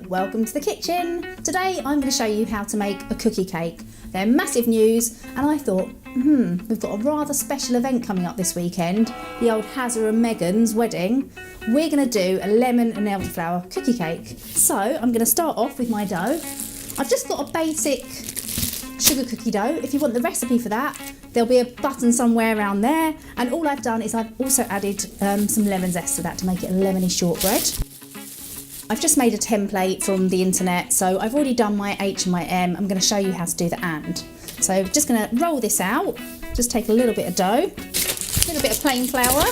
welcome to the kitchen. Today I'm going to show you how to make a cookie cake. They're massive news and I thought, we've got a rather special event coming up this weekend, the old Hazza and Meghan's wedding. We're going to do a lemon and elderflower cookie cake. So I'm going to start off with my dough. I've just got a basic sugar cookie dough. If you want the recipe for that, there'll be a button somewhere around there. And all I've done is I've also added some lemon zest to that to make it a lemony shortbread. I've just made a template from the internet, so I've already done my H and my M. I'm going to show you how to do the and. So just going to roll this out, just take a little bit of dough, a little bit of plain flour.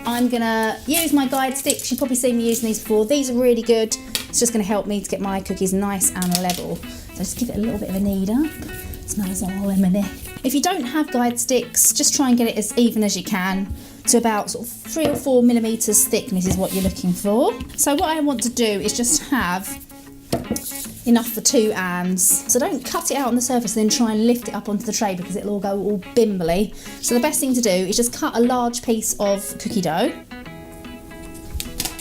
I'm going to use my guide sticks. You've probably seen me using these before. These are really good. It's just going to help me to get my cookies nice and level. So just give it a little bit of a knead up. It smells all lemony. If you don't have guide sticks, just try and get it as even as you can. To about sort of 3 or 4 millimeters thickness is what you're looking for. So what I want to do is just have enough for 2 ands. So don't cut it out on the surface and then try and lift it up onto the tray because it'll all go all bimbly. So the best thing to do is just cut a large piece of cookie dough.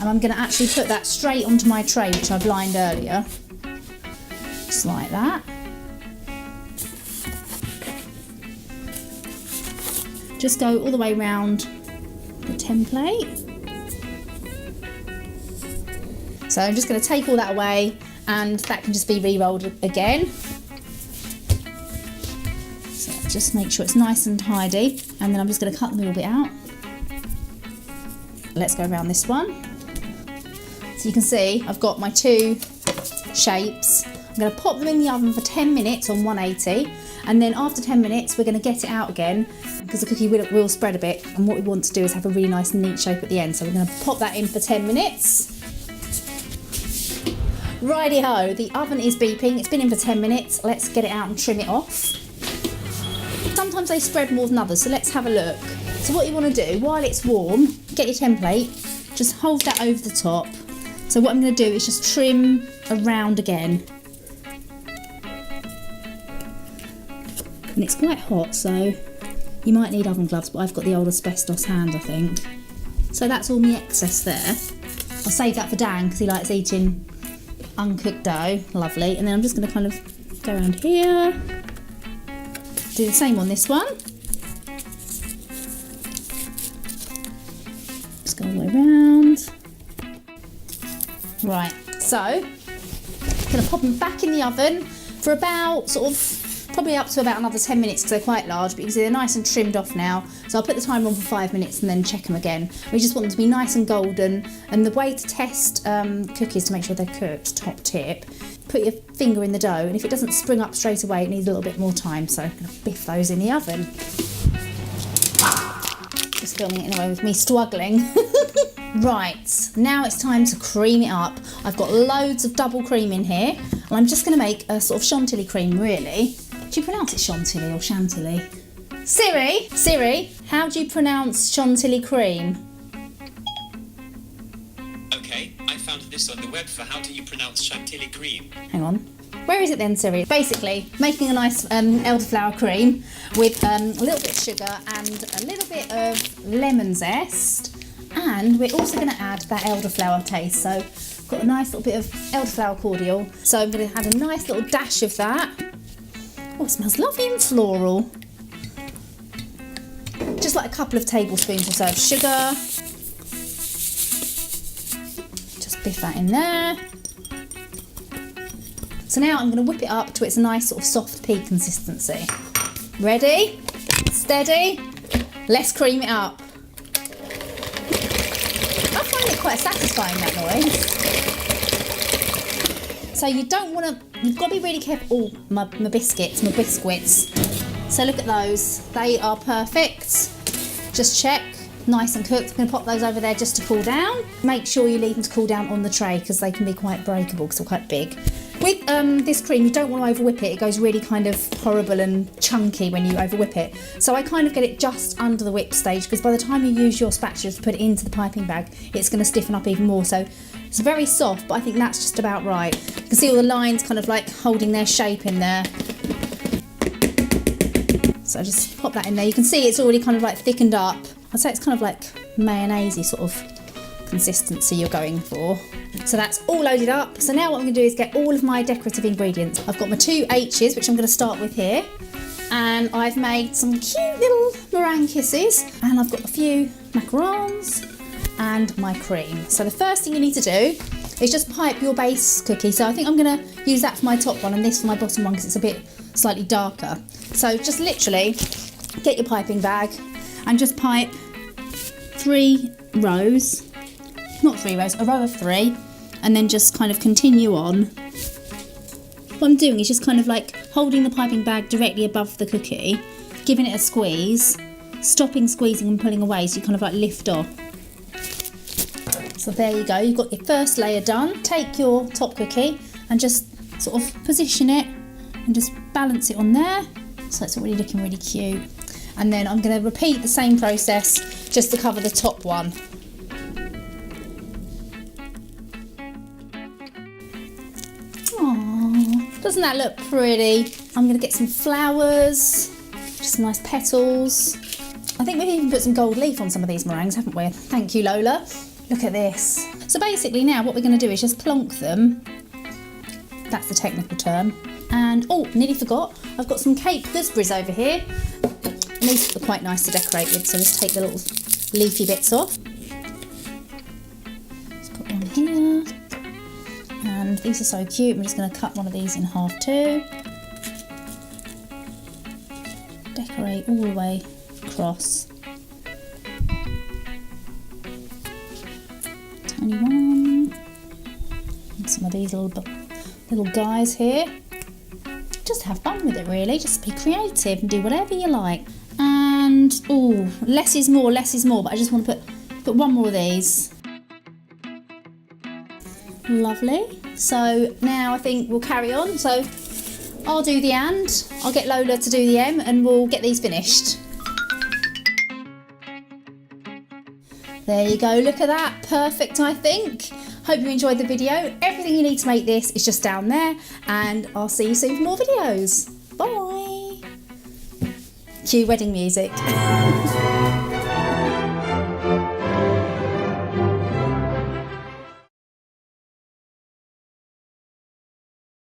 And I'm going to actually put that straight onto my tray, which I've lined earlier. Just like that. Just go all the way around the template. So I'm just going to take all that away and that can just be re-rolled again. So just make sure it's nice and tidy, and then I'm just going to cut the middle bit out. Let's go around this one. So you can see I've got my 2 shapes. I'm going to pop them in the oven for 10 minutes on 180, and then after 10 minutes we're going to get it out again because the cookie will spread a bit, and what we want to do is have a really nice neat shape at the end. So we're going to pop that in for 10 minutes. Righty-ho, the oven is beeping. It's been in for 10 minutes. Let's get it out and trim it off. Sometimes they spread more than others, so let's have a look. So what you want to do, while it's warm, get your template, just hold that over the top. So what I'm going to do is just trim around again. And it's quite hot, so you might need oven gloves, but I've got the old asbestos hand, I think. So that's all my excess there. I'll save that for Dan because he likes eating uncooked dough. Lovely. And then I'm just going to kind of go around here. Do the same on this one. Just go all the way around. Right, so I'm going to pop them back in the oven for about probably up to about another 10 minutes because they're quite large, but you can see they're nice and trimmed off now. So I'll put the timer on for 5 minutes and then check them again. We just want them to be nice and golden, and the way to test cookies to make sure they're cooked, top tip, put your finger in the dough, and if it doesn't spring up straight away, it needs a little bit more time. So I'm going to biff those in the oven. Just filming it anyway with me struggling. Right, now it's time to cream it up. I've got loads of double cream in here, and I'm just going to make a sort of chantilly cream, really. Do you pronounce it chantilly or chantilly? Siri, how do you pronounce chantilly cream? Okay, I found this on the web for how do you pronounce chantilly cream. Hang on. Where is it then, Siri? Basically, making a nice elderflower cream with a little bit of sugar and a little bit of lemon zest. And we're also going to add that elderflower taste. So I've got a nice little bit of elderflower cordial. So I'm going to add a nice little dash of that. Oh, it smells lovely and floral. Just like a couple of tablespoons or so of sugar. Just biff that in there. So now I'm going to whip it up to its nice sort of soft pea consistency. Ready? Steady? Let's cream it up. I find it quite satisfying, that noise. So you don't want to, you've got to be really careful. Oh, my biscuits. So look at those. They are perfect. Just check. Nice and cooked. I'm going to pop those over there just to cool down. Make sure you leave them to cool down on the tray because they can be quite breakable because they're quite big. With this cream, you don't want to over whip it. It goes really kind of horrible and chunky when you over whip it. So I kind of get it just under the whip stage because by the time you use your spatula to put it into the piping bag, it's going to stiffen up even more. So it's very soft, but I think that's just about right. You can see all the lines kind of like holding their shape in there. So just pop that in there. You can see it's already kind of like thickened up. I'd say it's kind of like mayonnaise-y sort of consistency you're going for. So that's all loaded up. So now what I'm going to do is get all of my decorative ingredients. I've got my 2 H's, which I'm going to start with here. And I've made some cute little meringue kisses. And I've got a few macarons and my cream. So the first thing you need to do is just pipe your base cookie. So I think I'm going to use that for my top one and this for my bottom one because it's a bit slightly darker. So just literally get your piping bag and just pipe 3 rows, not 3 rows, a row of 3, and then just kind of continue on. What I'm doing is just kind of like holding the piping bag directly above the cookie, giving it a squeeze, stopping squeezing and pulling away so you kind of like lift off. So there you go, you've got your first layer done. Take your top cookie and just sort of position it and just balance it on there. So it's already looking really cute. And then I'm going to repeat the same process just to cover the top one. Aww, doesn't that look pretty? I'm going to get some flowers, just some nice petals. I think we've even put some gold leaf on some of these meringues, haven't we? Thank you, Lola. Look at this. So basically now what we're going to do is just plonk them. That's the technical term. And, oh, nearly forgot, I've got some cake gooseberries over here. And these are quite nice to decorate with, so just take the little leafy bits off. Just put one here. And these are so cute, I'm just going to cut one of these in half too. Decorate all the way across. Tiny one. And some of these little guys here. Just have fun with it really, just be creative and do whatever you like. And, oh, less is more, but I just want to put one more of these. Lovely. So now I think we'll carry on. So I'll do the and, I'll get Lola to do the M, and we'll get these finished. There you go, look at that, perfect I think. Hope you enjoyed the video. Everything you need to make this is just down there, and I'll see you soon for more videos. Bye! Cue wedding music.